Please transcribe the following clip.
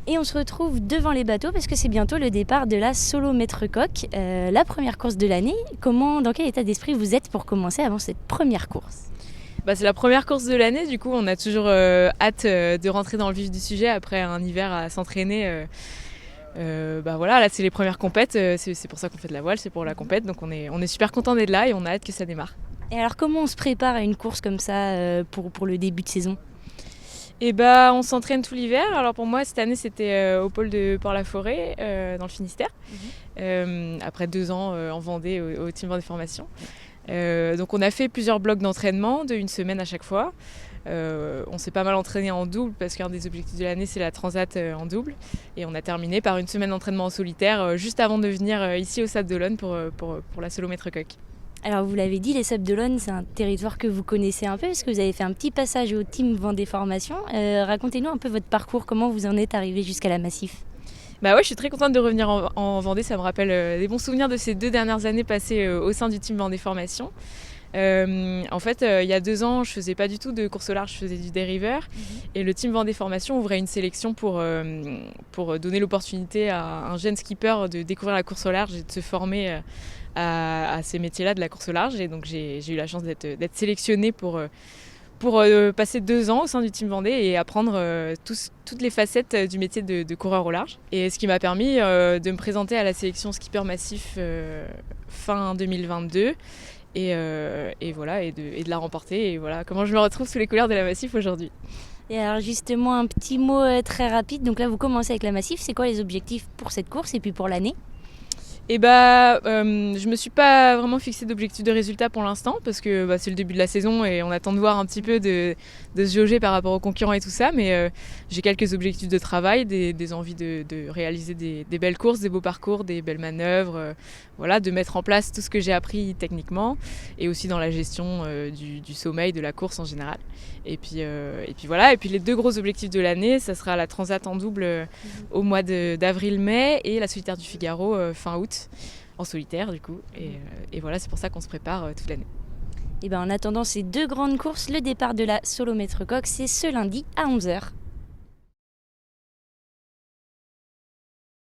Et on se retrouve devant les bateaux parce que c'est bientôt le départ de la Solo Maître Coq, la première course de l'année. Dans quel état d'esprit vous êtes pour commencer avant cette première course? C'est la première course de l'année, du coup on a toujours hâte de rentrer dans le vif du sujet après un hiver à s'entraîner. Voilà, là c'est les premières compètes, c'est pour ça qu'on fait de la voile, c'est pour la compète, donc on est super content d'être là et on a hâte que ça démarre. Et alors comment on se prépare à une course comme ça pour le début de saison? On s'entraîne tout l'hiver. Alors pour moi cette année c'était au pôle de Port-la-Forêt dans le Finistère, après 2 ans en Vendée au Team Vendée Formation. Donc on a fait plusieurs blocs d'entraînement de 1 semaine à chaque fois. On s'est pas mal entraîné en double parce qu'un des objectifs de l'année c'est la transat en double, et on a terminé par 1 semaine d'entraînement en solitaire juste avant de venir ici au Sable d'Olonne pour la Solo Maître Coq. Alors vous l'avez dit, les Sables d'Olonne, c'est un territoire que vous connaissez un peu parce que vous avez fait un petit passage au Team Vendée Formation. Racontez-nous un peu votre parcours, comment vous en êtes arrivé jusqu'à la Massif. Ouais, je suis très contente de revenir en Vendée, ça me rappelle des bons souvenirs de ces 2 dernières années passées au sein du Team Vendée Formation. Il y a 2 ans, je faisais pas du tout de course au large, je faisais du dériveur. Et le Team Vendée Formation ouvrait une sélection pour donner l'opportunité à un jeune skipper de découvrir la course au large et de se former à ces métiers-là de la course au large. Et donc j'ai eu la chance d'être sélectionnée pour passer 2 ans au sein du Team Vendée et apprendre toutes les facettes du métier de coureur au large. Et ce qui m'a permis de me présenter à la sélection skipper massif fin 2022. Et de la remporter. Et voilà comment je me retrouve sous les couleurs de la Massif aujourd'hui. Et alors justement, un petit mot très rapide. Donc là, vous commencez avec la Massif. C'est quoi les objectifs pour cette course et puis pour l'année? Je me suis pas vraiment fixé d'objectif de résultat pour l'instant parce que c'est le début de la saison et on attend de voir un petit peu de se jauger par rapport aux concurrents et tout ça, mais j'ai quelques objectifs de travail, des envies de réaliser des belles courses, des beaux parcours, des belles manœuvres, de mettre en place tout ce que j'ai appris techniquement et aussi dans la gestion du sommeil, de la course en général. Et puis les 2 gros objectifs de l'année, ça sera la Transat en double au mois d'avril-mai et la Solitaire du Figaro fin août en solitaire du coup. Et voilà, c'est pour ça qu'on se prépare toute l'année. Et en attendant ces 2 grandes courses, le départ de la Solo Maître Coq, c'est ce lundi à 11h.